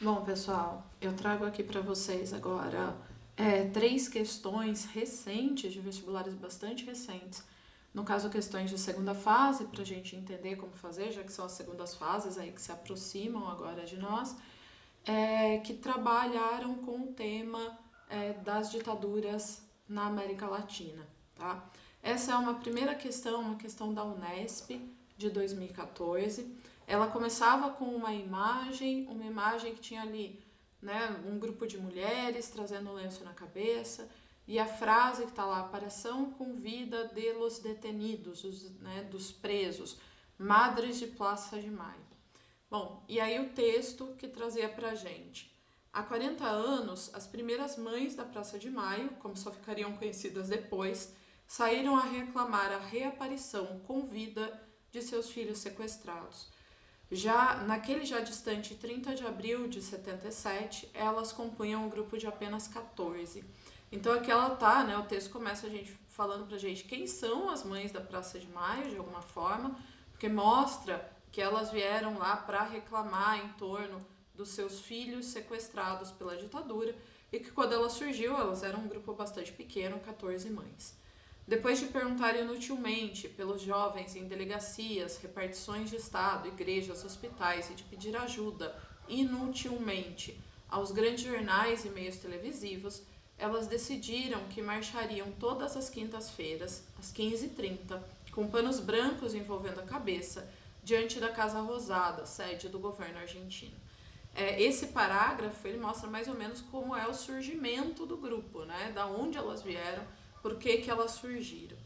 Bom, pessoal, eu trago aqui para vocês agora três questões recentes, de vestibulares bastante recentes. No caso, questões de segunda fase, para a gente entender como fazer, já que são as segundas fases aí que se aproximam agora de nós, que trabalharam com o tema das ditaduras na América Latina, tá? Essa é uma primeira questão, uma questão da Unesp de 2014. Ela começava com uma imagem que tinha ali, né, um grupo de mulheres trazendo um lenço na cabeça, e a frase que está lá: aparição com vida de los detenidos, dos presos, Madres de Plaza de Maio. Bom, e aí o texto que trazia pra gente: há 40 anos, as primeiras mães da Praça de Maio, como só ficariam conhecidas depois, saíram a reclamar a reaparição com vida de seus filhos sequestrados. Já distante 30 de abril de 77, elas compunham um grupo de apenas 14. Então aqui ela tá, né? O texto começa a gente falando pra gente quem são as mães da Praça de Maio, de alguma forma, porque mostra que elas vieram lá para reclamar em torno dos seus filhos sequestrados pela ditadura, e que quando ela surgiu, elas eram um grupo bastante pequeno, 14 mães. Depois de perguntar inutilmente pelos jovens em delegacias, repartições de Estado, igrejas, hospitais e de pedir ajuda inutilmente aos grandes jornais e meios televisivos, elas decidiram que marchariam todas as quintas-feiras, às 15h30, com panos brancos envolvendo a cabeça, diante da Casa Rosada, sede do governo argentino. Esse parágrafo ele mostra mais ou menos como é o surgimento do grupo, né? Da onde elas vieram, por que elas surgiram.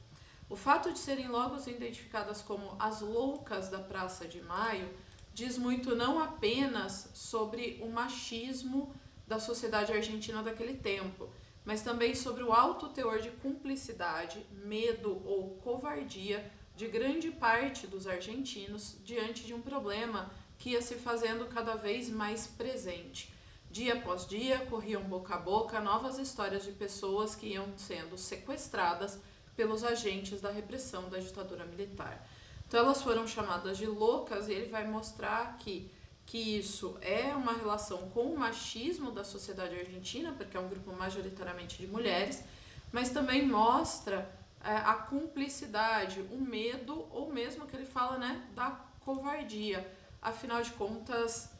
O fato de serem logo identificadas como as loucas da Praça de Maio diz muito não apenas sobre o machismo da sociedade argentina daquele tempo, mas também sobre o alto teor de cumplicidade, medo ou covardia de grande parte dos argentinos diante de um problema que ia se fazendo cada vez mais presente. Dia após dia, corriam boca a boca novas histórias de pessoas que iam sendo sequestradas pelos agentes da repressão da ditadura militar. Então elas foram chamadas de loucas, e ele vai mostrar que isso é uma relação com o machismo da sociedade argentina, porque é um grupo majoritariamente de mulheres, mas também mostra a cumplicidade, o medo, ou mesmo que ele fala, né, da covardia. Afinal de contas,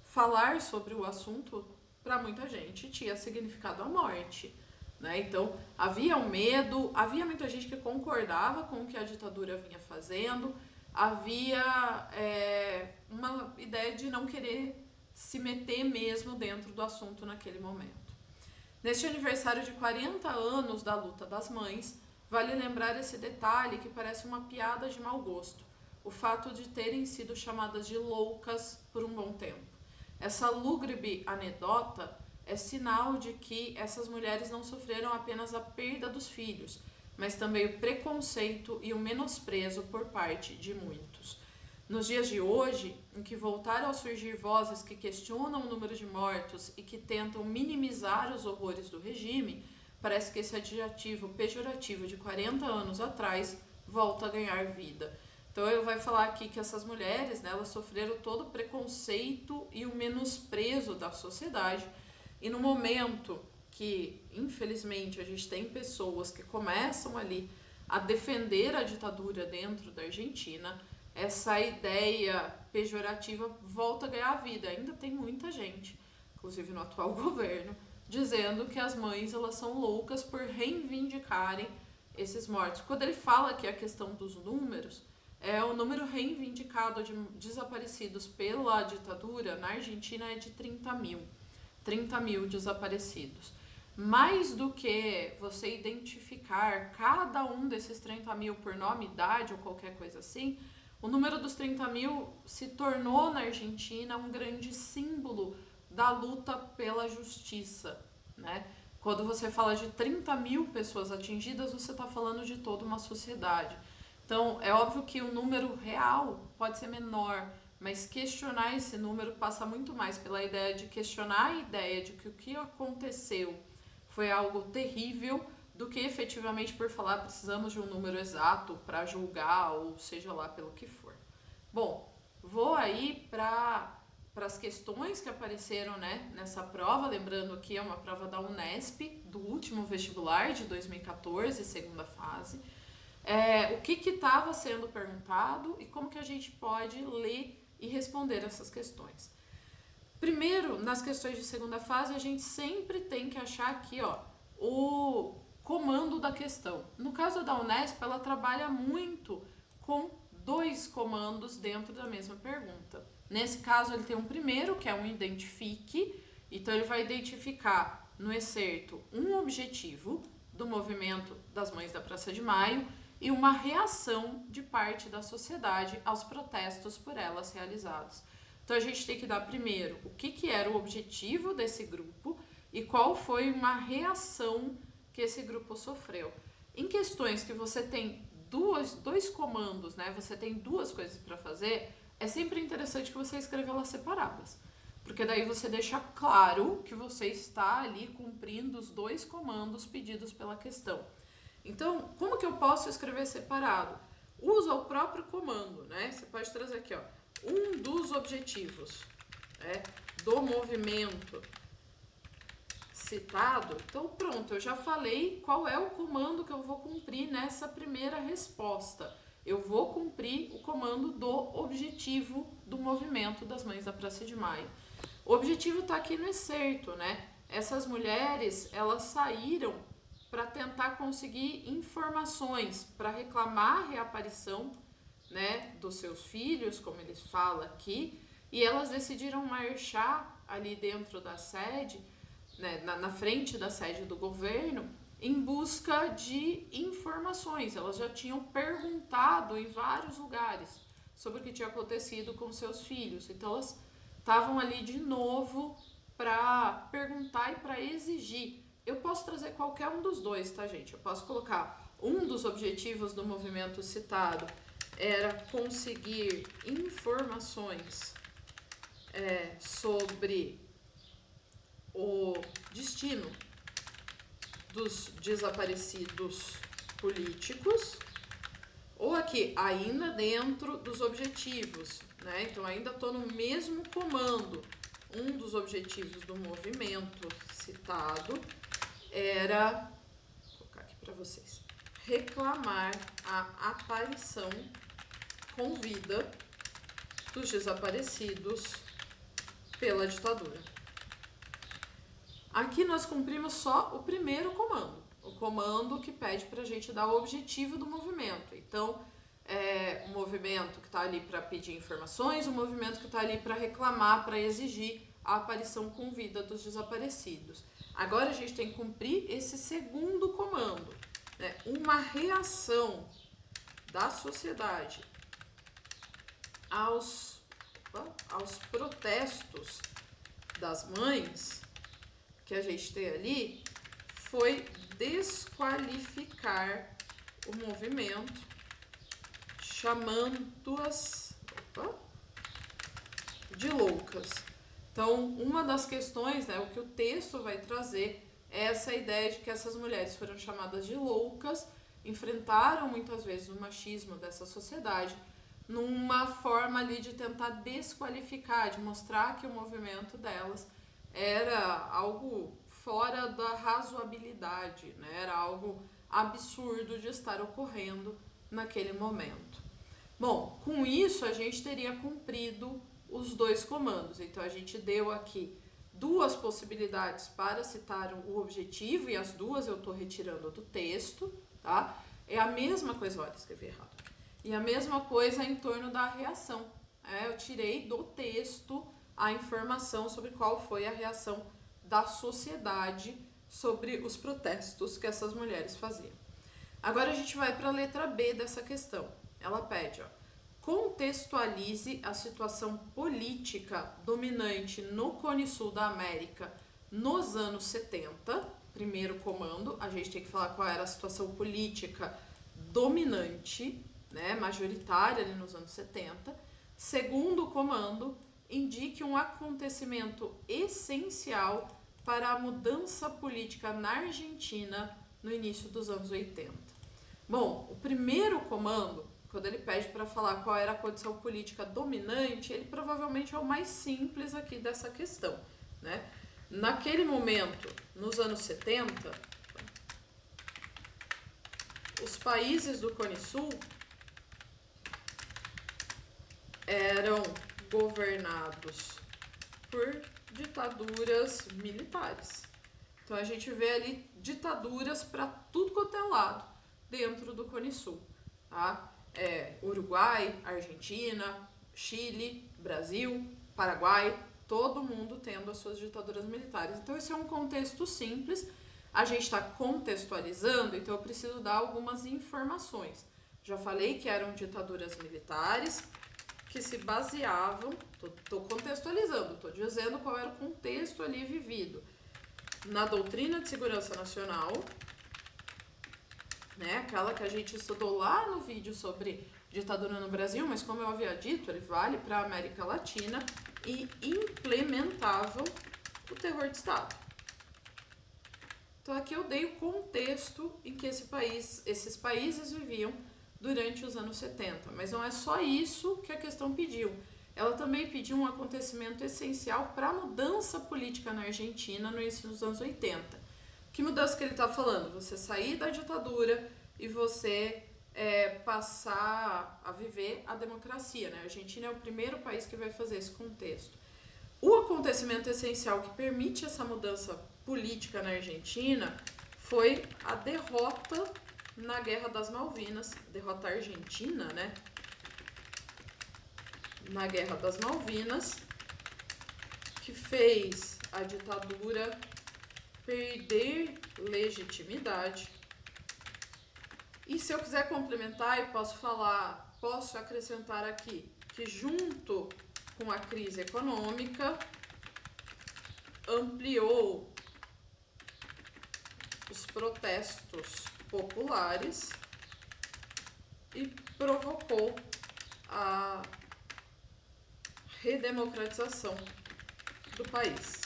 falar sobre o assunto para muita gente tinha significado a morte, né? Então havia um medo, havia muita gente que concordava com o que a ditadura vinha fazendo, havia uma ideia de não querer se meter mesmo dentro do assunto naquele momento. Neste aniversário de 40 anos da luta das mães, vale lembrar esse detalhe que parece uma piada de mau gosto: o fato de terem sido chamadas de loucas por um bom tempo. Essa lúgubre anedota é sinal de que essas mulheres não sofreram apenas a perda dos filhos, mas também o preconceito e o menosprezo por parte de muitos. Nos dias de hoje, em que voltaram a surgir vozes que questionam o número de mortos e que tentam minimizar os horrores do regime, parece que esse adjetivo pejorativo de 40 anos atrás volta a ganhar vida. Então ele vai falar aqui que essas mulheres, né, elas sofreram todo o preconceito e o menosprezo da sociedade, e no momento que, infelizmente, a gente tem pessoas que começam ali a defender a ditadura dentro da Argentina, essa ideia pejorativa volta a ganhar vida. Ainda tem muita gente, inclusive no atual governo, dizendo que as mães elas são loucas por reivindicarem esses mortos. Quando ele fala que a questão dos números, o número reivindicado de desaparecidos pela ditadura na Argentina é de 30 mil. 30 mil desaparecidos. Mais do que você identificar cada um desses 30 mil por nome, idade ou qualquer coisa assim, o número dos 30 mil se tornou na Argentina um grande símbolo da luta pela justiça, né? Quando você fala de 30 mil pessoas atingidas, você está falando de toda uma sociedade. Então, é óbvio que o número real pode ser menor, mas questionar esse número passa muito mais pela ideia de questionar a ideia de que o que aconteceu foi algo terrível, do que efetivamente por falar precisamos de um número exato para julgar, ou seja lá pelo que for. Bom, vou aí para para as questões que apareceram, né, nessa prova, lembrando que é uma prova da Unesp, do último vestibular de 2014, segunda fase, o que estava sendo perguntado e como que a gente pode ler e responder essas questões. Primeiro, nas questões de segunda fase, a gente sempre tem que achar aqui, ó, o comando da questão. No caso da Unesp, ela trabalha muito com 2 comandos dentro da mesma pergunta. Nesse caso, ele tem um primeiro, que é um identifique, então ele vai identificar no excerto um objetivo do movimento das Mães da Praça de Maio e uma reação de parte da sociedade aos protestos por elas realizados. Então a gente tem que dar primeiro o que era o objetivo desse grupo e qual foi uma reação que esse grupo sofreu. Em questões que você tem dois comandos, né? Você tem 2 coisas para fazer, é sempre interessante que você escreva elas separadas. Porque daí você deixa claro que você está ali cumprindo os 2 comandos pedidos pela questão. Então, como que eu posso escrever separado? Usa o próprio comando, né? Você pode trazer aqui, ó, um dos objetivos, né, do movimento citado. Então, pronto, eu já falei qual é o comando que eu vou cumprir nessa primeira resposta. Eu vou cumprir o comando do objetivo do movimento das Mães da Praça de Maio. O objetivo está aqui no excerto, né? Essas mulheres, elas saíram para tentar conseguir informações, para reclamar a reaparição, né, dos seus filhos, como eles falam aqui, e elas decidiram marchar ali dentro da sede, né, na frente da sede do governo, em busca de informações. Elas já tinham perguntado em vários lugares sobre o que tinha acontecido com seus filhos, então elas estavam ali de novo para perguntar e para exigir. Eu posso trazer qualquer um dos 2, tá, gente? Eu posso colocar um dos objetivos do movimento citado era conseguir informações sobre o destino dos desaparecidos políticos, ou aqui, ainda dentro dos objetivos, né? Então, ainda estou no mesmo comando. Um dos objetivos do movimento citado era, vou colocar aqui para vocês, reclamar a aparição com vida dos desaparecidos pela ditadura. Aqui nós cumprimos só o primeiro comando, o comando que pede para a gente dar o objetivo do movimento. Então, o movimento que está ali para pedir informações, o movimento que está ali para reclamar, para exigir a aparição com vida dos desaparecidos. Agora a gente tem que cumprir esse segundo comando, né? Uma reação da sociedade aos protestos das mães que a gente tem ali foi desqualificar o movimento, chamando-as de loucas. Então, uma das questões, né, o que o texto vai trazer é essa ideia de que essas mulheres foram chamadas de loucas, enfrentaram muitas vezes o machismo dessa sociedade, numa forma ali de tentar desqualificar, de mostrar que o movimento delas era algo fora da razoabilidade, né? Era algo absurdo de estar ocorrendo naquele momento. Bom, com isso a gente teria cumprido os 2 comandos. Então a gente deu aqui 2 possibilidades para citar o objetivo e as 2 eu estou retirando do texto, tá? É a mesma coisa, olha, escrevi errado. E a mesma coisa em torno da reação. Eu tirei do texto a informação sobre qual foi a reação da sociedade sobre os protestos que essas mulheres faziam. Agora a gente vai para a letra B dessa questão. Ela pede, ó, contextualize a situação política dominante no Cone Sul da América nos anos 70. Primeiro comando, a gente tem que falar qual era a situação política dominante, né, majoritária ali nos anos 70. Segundo comando, indique um acontecimento essencial para a mudança política na Argentina no início dos anos 80. Bom, o primeiro comando, quando ele pede para falar qual era a condição política dominante, ele provavelmente é o mais simples aqui dessa questão, né? Naquele momento, nos anos 70, os países do Cone Sul eram governados por ditaduras militares. Então a gente vê ali ditaduras para tudo quanto é lado dentro do Cone Sul, tá? Uruguai, Argentina, Chile, Brasil, Paraguai, todo mundo tendo as suas ditaduras militares. Então esse é um contexto simples, a gente está contextualizando, então eu preciso dar algumas informações. Já falei que eram ditaduras militares que se baseavam, estou contextualizando, estou dizendo qual era o contexto ali vivido, na doutrina de segurança nacional, né, aquela que a gente estudou lá no vídeo sobre ditadura no Brasil, mas como eu havia dito, ele vale para a América Latina, e implementavam o terror de Estado. Então aqui eu dei o contexto em que esses países viviam durante os anos 70, mas não é só isso que a questão pediu. Ela também pediu um acontecimento essencial para a mudança política na Argentina no início dos anos 80. Que mudança que ele está falando? Você sair da ditadura e você passar a viver a democracia, né? A Argentina é o primeiro país que vai fazer esse contexto. O acontecimento essencial que permite essa mudança política na Argentina foi a derrota na Guerra das Malvinas, derrota argentina, né? Na Guerra das Malvinas, que fez a ditadura perder legitimidade. E se eu quiser complementar, eu posso acrescentar aqui que junto com a crise econômica ampliou os protestos populares e provocou a redemocratização do país.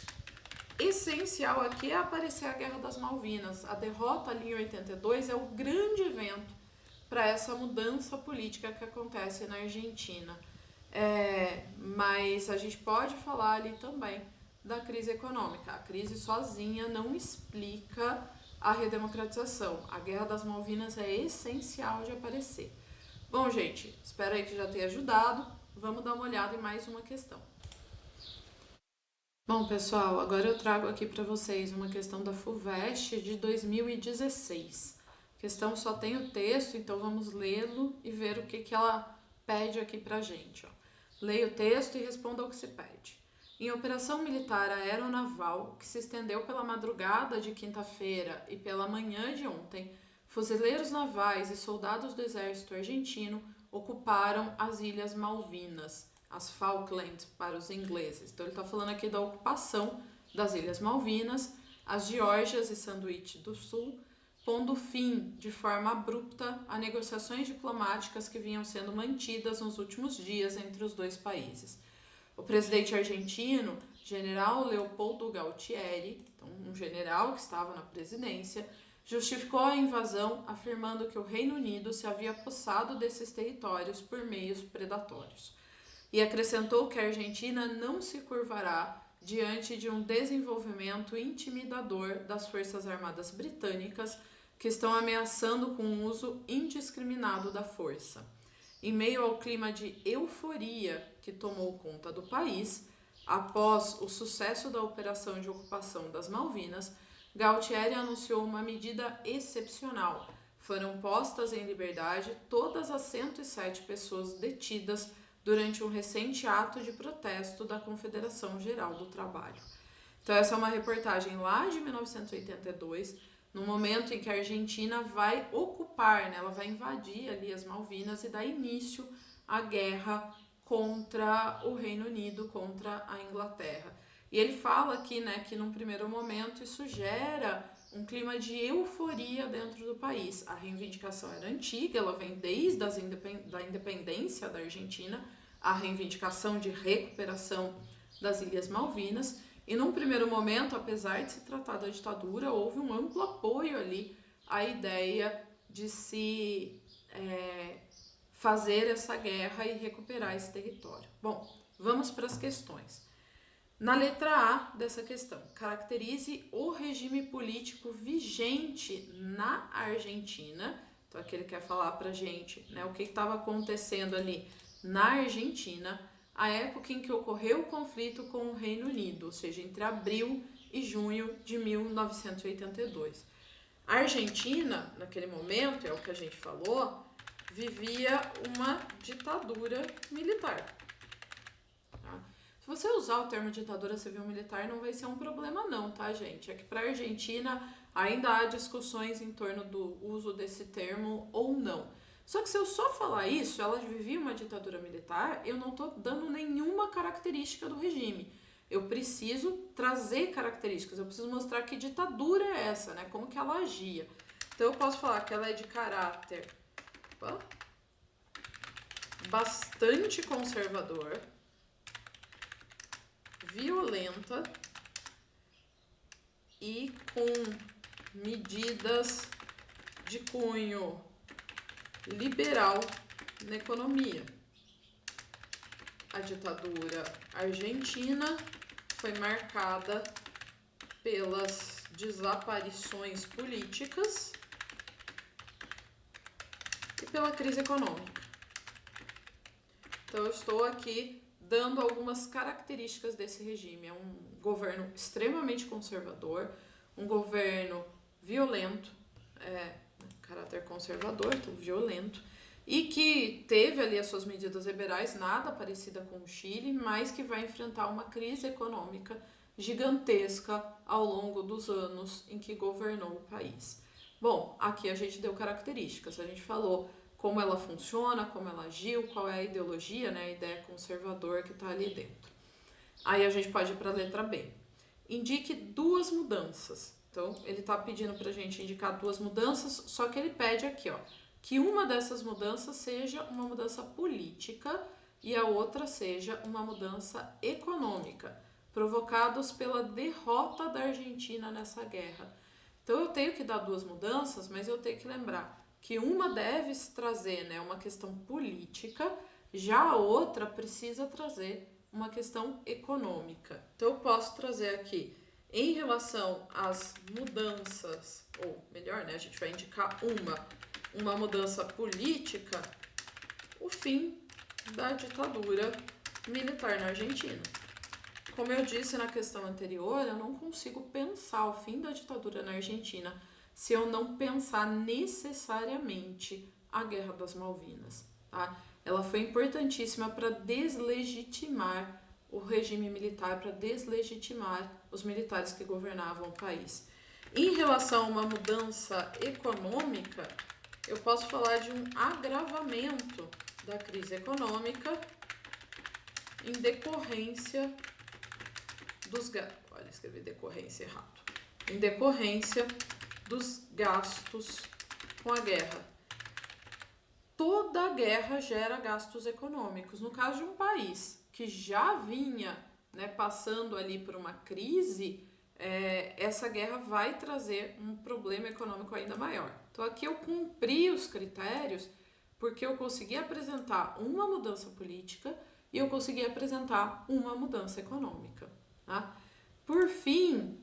Essencial aqui é aparecer a Guerra das Malvinas. A derrota ali em 82 é o grande evento para essa mudança política que acontece na Argentina. Mas a gente pode falar ali também da crise econômica. A crise sozinha não explica a redemocratização. A Guerra das Malvinas é essencial de aparecer. Bom, gente, espero aí que já tenha ajudado. Vamos dar uma olhada em mais uma questão. Bom, pessoal, agora eu trago aqui para vocês uma questão da FUVEST de 2016. A questão só tem o texto, então vamos lê-lo e ver o que ela pede aqui pra gente. Leia o texto e responda ao que se pede. Em operação militar aeronaval, que se estendeu pela madrugada de quinta-feira e pela manhã de ontem, fuzileiros navais e soldados do exército argentino ocuparam as Ilhas Malvinas, as Falklands para os ingleses. Então ele está falando aqui da ocupação das Ilhas Malvinas, as Geórgias e Sanduíche do Sul, pondo fim de forma abrupta a negociações diplomáticas que vinham sendo mantidas nos últimos dias entre os dois países. O presidente argentino, general Leopoldo Galtieri, então um general que estava na presidência, justificou a invasão afirmando que o Reino Unido se havia apossado desses territórios por meios predatórios. E acrescentou que a Argentina não se curvará diante de um desenvolvimento intimidador das Forças Armadas Britânicas que estão ameaçando com o uso indiscriminado da força. Em meio ao clima de euforia que tomou conta do país, após o sucesso da operação de ocupação das Malvinas, Galtieri anunciou uma medida excepcional. Foram postas em liberdade todas as 107 pessoas detidas durante um recente ato de protesto da Confederação Geral do Trabalho. Então essa é uma reportagem lá de 1982, no momento em que a Argentina vai ocupar, né, ela vai invadir ali as Malvinas e dar início à guerra contra o Reino Unido, contra a Inglaterra. E ele fala aqui, né, que num primeiro momento isso gera um clima de euforia dentro do país. A reivindicação era antiga, ela vem desde a independência da Argentina, a reivindicação de recuperação das Ilhas Malvinas. E num primeiro momento, apesar de se tratar da ditadura, houve um amplo apoio ali à ideia de se fazer essa guerra e recuperar esse território. Bom, vamos para as questões. Na letra A dessa questão, caracterize o regime político vigente na Argentina. Então aqui ele quer falar pra gente, né, o que estava acontecendo ali na Argentina, a época em que ocorreu o conflito com o Reino Unido, ou seja, entre abril e junho de 1982. A Argentina, naquele momento, é o que a gente falou, vivia uma ditadura militar. Tá? Se você usar o termo ditadura civil-militar, não vai ser um problema não, tá, gente? É que para a Argentina ainda há discussões em torno do uso desse termo ou não. Só que se eu só falar isso, ela vivia uma ditadura militar, eu não estou dando nenhuma característica do regime. Eu preciso trazer características, eu preciso mostrar que ditadura é essa, né? Como que ela agia. Então eu posso falar que ela é de caráter bastante conservador, violenta e com medidas de cunho liberal na economia. A ditadura argentina foi marcada pelas desaparições políticas e pela crise econômica. Então eu estou aqui dando algumas características desse regime. É um governo extremamente conservador, um governo violento, caráter conservador, então violento, e que teve ali as suas medidas liberais, nada parecida com o Chile, mas que vai enfrentar uma crise econômica gigantesca ao longo dos anos em que governou o país. Bom, aqui a gente deu características, a gente falou como ela funciona, como ela agiu, qual é a ideologia, né, a ideia conservadora que está ali dentro. Aí a gente pode ir para a letra B. Indique duas mudanças. Então, ele está pedindo para a gente indicar duas mudanças, só que ele pede aqui, ó, que uma dessas mudanças seja uma mudança política e a outra seja uma mudança econômica, provocados pela derrota da Argentina nessa guerra. Então, eu tenho que dar duas mudanças, mas eu tenho que lembrar que uma deve trazer, né, uma questão política, já a outra precisa trazer uma questão econômica. Então, eu posso trazer aqui, em relação às mudanças, ou melhor, né, a gente vai indicar uma mudança política, o fim da ditadura militar na Argentina. Como eu disse na questão anterior, eu não consigo pensar o fim da ditadura na Argentina se eu não pensar necessariamente a Guerra das Malvinas. Tá? Ela foi importantíssima para deslegitimar o regime militar, para deslegitimar os militares que governavam o país. Em relação a uma mudança econômica, eu posso falar de um agravamento da crise econômica em decorrência dos gastos. Olha, escrevi decorrência errado. Em decorrência dos gastos com a guerra. Toda guerra gera gastos econômicos. No caso de um país que já vinha, né, passando ali por uma crise, essa guerra vai trazer um problema econômico ainda maior. Então aqui eu cumpri os critérios porque eu consegui apresentar uma mudança política e eu consegui apresentar uma mudança econômica. Tá? Por fim,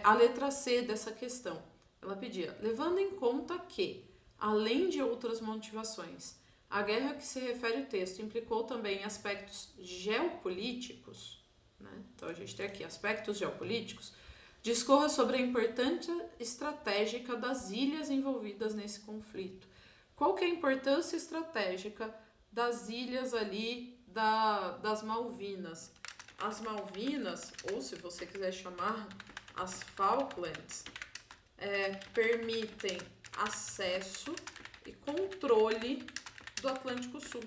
a letra C dessa questão, ela pedia, levando em conta que, além de outras motivações, a guerra a que se refere o texto implicou também aspectos geopolíticos, né? Então a gente tem aqui aspectos geopolíticos, discorra sobre a importância estratégica das ilhas envolvidas nesse conflito. Qual que é a importância estratégica das ilhas ali das Malvinas? As Malvinas, ou se você quiser chamar as Falklands, permitem acesso e controle do Atlântico Sul.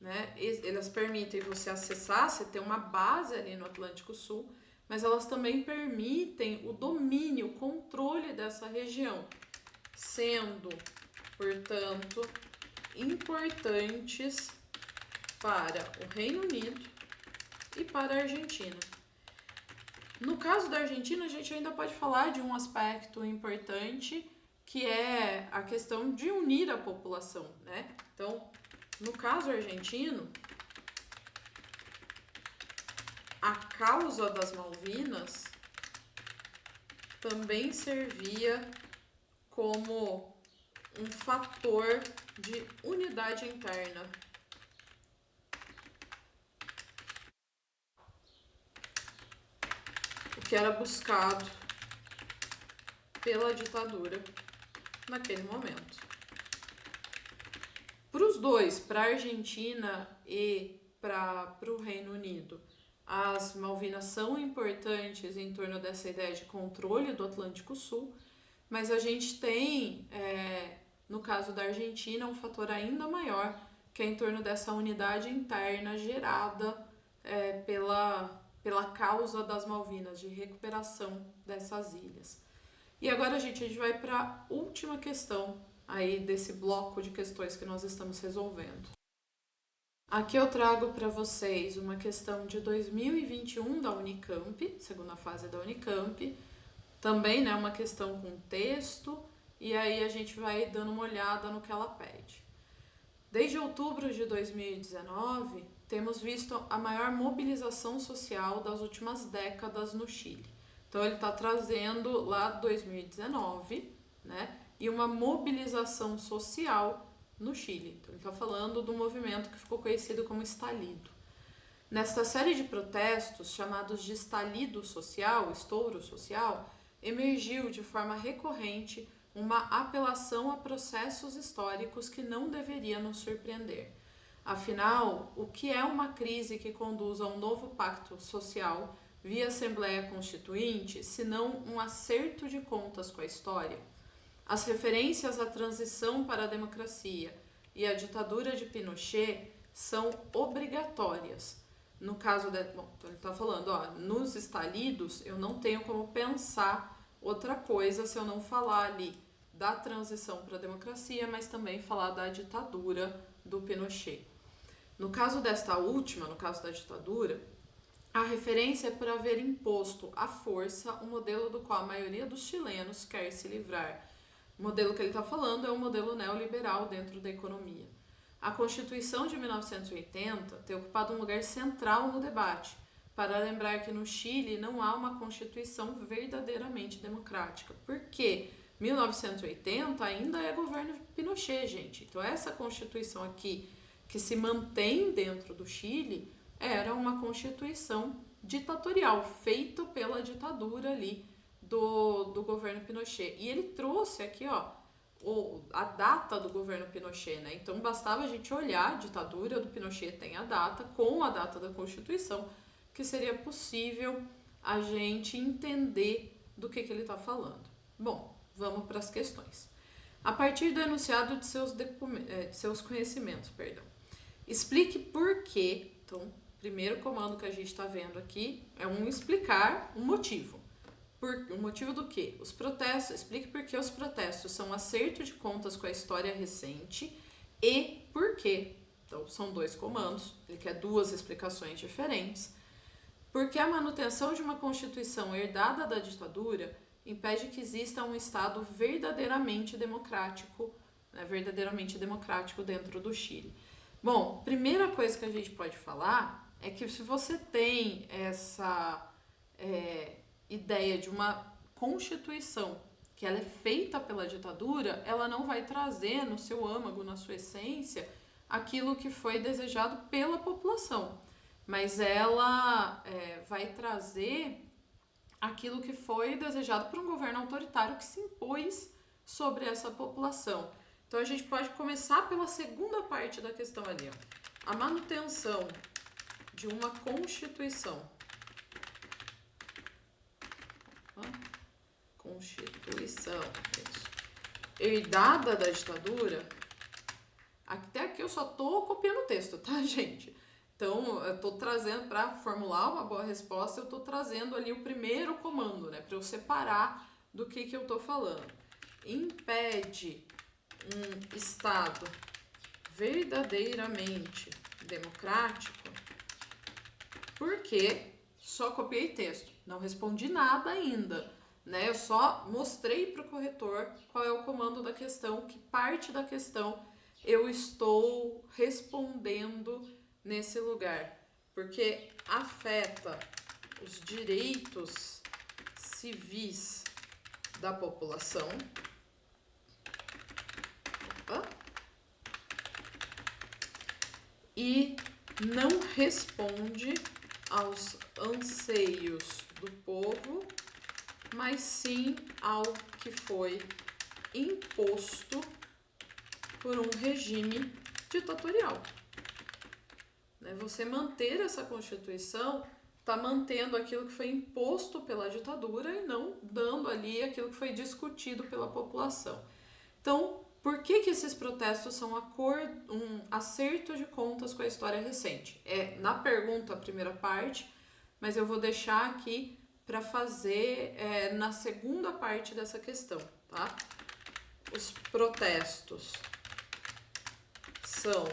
Né? Elas permitem você acessar, você ter uma base ali no Atlântico Sul, mas elas também permitem o domínio, o controle dessa região, sendo, portanto, importantes para o Reino Unido e para a Argentina. No caso da Argentina, a gente ainda pode falar de um aspecto importante, que é a questão de unir a população, né? Então, no caso argentino, a causa das Malvinas também servia como um fator de unidade interna. O que era buscado pela ditadura naquele momento. Para os dois, para a Argentina e para o Reino Unido, as Malvinas são importantes em torno dessa ideia de controle do Atlântico Sul, mas a gente tem, no caso da Argentina, um fator ainda maior, que é em torno dessa unidade interna gerada pela causa das Malvinas, de recuperação dessas ilhas. E agora, gente, a gente vai para a última questão aí desse bloco de questões que nós estamos resolvendo. Aqui eu trago para vocês uma questão de 2021 da Unicamp, segunda fase da Unicamp, também, né, uma questão com texto, e aí a gente vai dando uma olhada no que ela pede. Desde outubro de 2019, temos visto a maior mobilização social das últimas décadas no Chile. Então ele está trazendo lá 2019, né, e uma mobilização social no Chile. Então ele está falando do movimento que ficou conhecido como estalido. Nesta série de protestos, chamados de estalido social, estouro social, emergiu de forma recorrente uma apelação a processos históricos que não deveria nos surpreender. Afinal, o que é uma crise que conduz a um novo pacto social via Assembleia Constituinte, se não um acerto de contas com a história? As referências à transição para a democracia e à ditadura de Pinochet são obrigatórias. No caso então ele está falando, nos estalidos eu não tenho como pensar outra coisa se eu não falar ali da transição para a democracia, mas também falar da ditadura do Pinochet. No caso desta última, no caso da ditadura, a referência é por haver imposto à força um modelo do qual a maioria dos chilenos quer se livrar. O modelo que ele está falando é o modelo neoliberal dentro da economia. A Constituição de 1980 tem ocupado um lugar central no debate, para lembrar que no Chile não há uma Constituição verdadeiramente democrática. Por quê? 1980 ainda é governo Pinochet, gente. Então essa Constituição aqui, que se mantém dentro do Chile, era uma Constituição ditatorial, feita pela ditadura ali do governo Pinochet. E ele trouxe aqui, a data do governo Pinochet, né? Então bastava a gente olhar a ditadura do Pinochet, tem a data, com a data da Constituição, que seria possível a gente entender do que ele está falando. Bom, vamos para as questões. A partir do enunciado de seus conhecimentos, explique por que. Então, o primeiro comando que a gente está vendo aqui é explicar um motivo. O motivo do quê? Os protestos. Explique por que os protestos são um acerto de contas com a história recente e por quê. Então, são dois comandos, ele quer duas explicações diferentes. Porque a manutenção de uma Constituição herdada da ditadura impede que exista um Estado verdadeiramente democrático dentro do Chile. Bom, primeira coisa que a gente pode falar é que se você tem essa ideia de uma Constituição que ela é feita pela ditadura, ela não vai trazer no seu âmago, na sua essência, aquilo que foi desejado pela população, mas ela vai trazer aquilo que foi desejado por um governo autoritário que se impôs sobre essa população. Então a gente pode começar pela segunda parte da questão ali, a manutenção de uma Constituição. Constituição, isso. Herdada da ditadura. Até aqui eu só tô copiando o texto, tá, gente? Então, eu tô trazendo, para formular uma boa resposta, eu tô trazendo ali o primeiro comando, né? Para eu separar do que eu tô falando. Impede um Estado verdadeiramente democrático, porque só copiei texto, não respondi nada ainda. né? Eu só mostrei para o corretor qual é o comando da questão, que parte da questão eu estou respondendo nesse lugar, porque afeta os direitos civis da população. Opa. E não responde aos anseios do povo, mas sim ao que foi imposto por um regime ditatorial. Você manter essa Constituição está mantendo aquilo que foi imposto pela ditadura e não dando ali aquilo que foi discutido pela população. Então, por que esses protestos são um acerto de contas com a história recente? É na pergunta, a primeira parte, mas eu vou deixar aqui para fazer na segunda parte dessa questão, tá? Os protestos são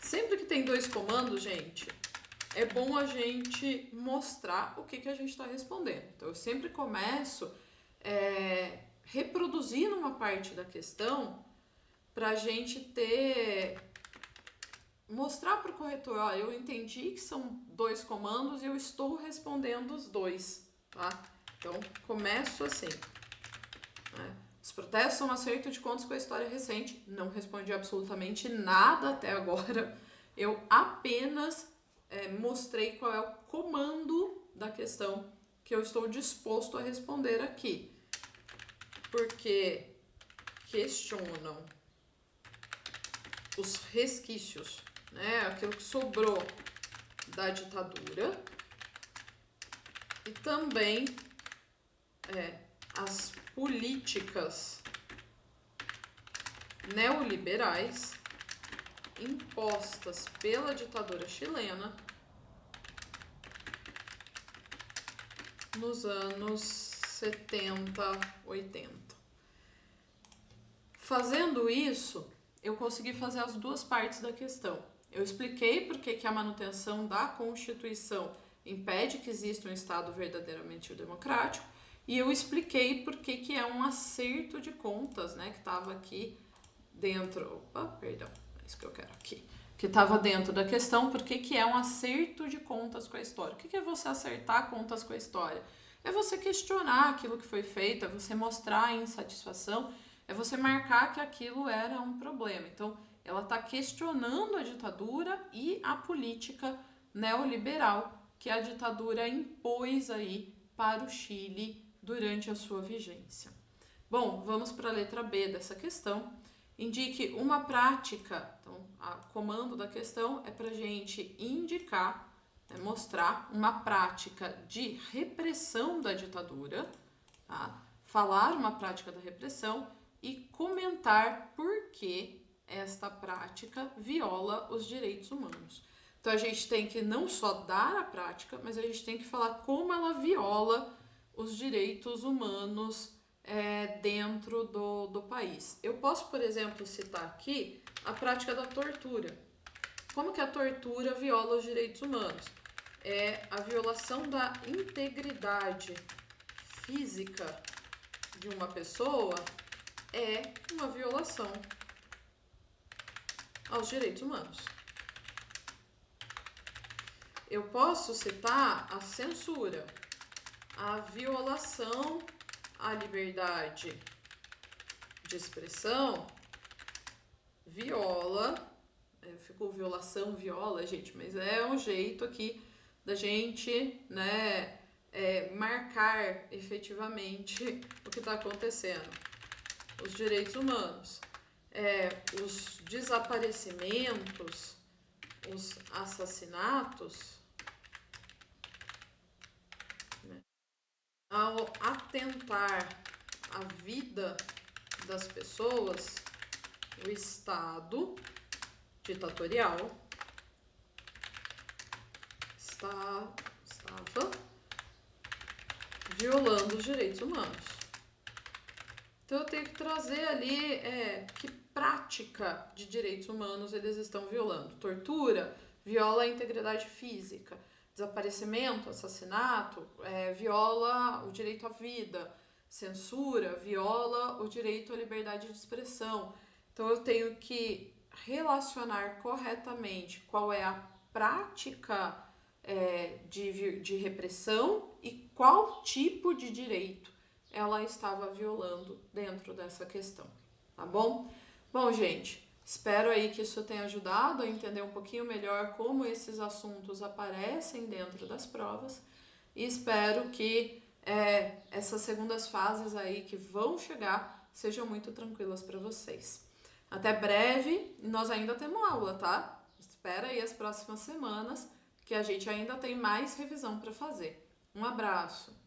sempre que tem dois comandos, gente, é bom a gente mostrar o que a gente está respondendo. Então, eu sempre começo reproduzindo uma parte da questão para a gente mostrar para o corretor, ó, eu entendi que são dois comandos e eu estou respondendo os dois, tá? Então, começo assim, né? Os protestos são um acerto de contas com a história recente. Não respondi absolutamente nada até agora. Eu apenas mostrei qual é o comando da questão que eu estou disposto a responder aqui. Porque questionam os resquícios, né? Aquilo que sobrou da ditadura. E também as políticas neoliberais impostas pela ditadura chilena nos anos 70, 80. Fazendo isso, eu consegui fazer as duas partes da questão. Eu expliquei por que a manutenção da Constituição impede que exista um Estado verdadeiramente democrático, e eu expliquei por que é um acerto de contas, né, que estava aqui dentro... Opa, perdão, é isso que eu quero aqui. Que estava dentro da questão, por que é um acerto de contas com a história. O que é você acertar contas com a história? É você questionar aquilo que foi feito, é você mostrar a insatisfação, é você marcar que aquilo era um problema. Então, ela está questionando a ditadura e a política neoliberal que a ditadura impôs aí para o Chile durante a sua vigência. Bom, vamos para a letra B dessa questão. Indique uma prática. Então, o comando da questão é para a gente indicar, mostrar uma prática de repressão da ditadura, tá? Falar uma prática da repressão e comentar por que esta prática viola os direitos humanos. Então, a gente tem que não só dar a prática, mas a gente tem que falar como ela viola os direitos humanos dentro do país. Eu posso, por exemplo, citar aqui a prática da tortura. Como que a tortura viola os direitos humanos? A violação da integridade física de uma pessoa é uma violação aos direitos humanos. Eu posso citar a censura, a violação à liberdade de expressão, ficou violação, viola, gente, mas é um jeito aqui da gente, né, marcar efetivamente o que está acontecendo. Os direitos humanos, os desaparecimentos, os assassinatos, né, ao atentar à vida das pessoas, o Estado ditatorial estava violando os direitos humanos. Então eu tenho que trazer ali que prática de direitos humanos eles estão violando. Tortura viola a integridade física. desaparecimento, assassinato, viola o direito à vida, censura viola o direito à liberdade de expressão. Então eu tenho que relacionar corretamente qual é a prática de repressão e qual tipo de direito ela estava violando dentro dessa questão, tá bom? Bom, gente, espero aí que isso tenha ajudado a entender um pouquinho melhor como esses assuntos aparecem dentro das provas e espero que essas segundas fases aí que vão chegar sejam muito tranquilas para vocês. Até breve, nós ainda temos aula, tá? Espera aí as próximas semanas que a gente ainda tem mais revisão para fazer. Um abraço!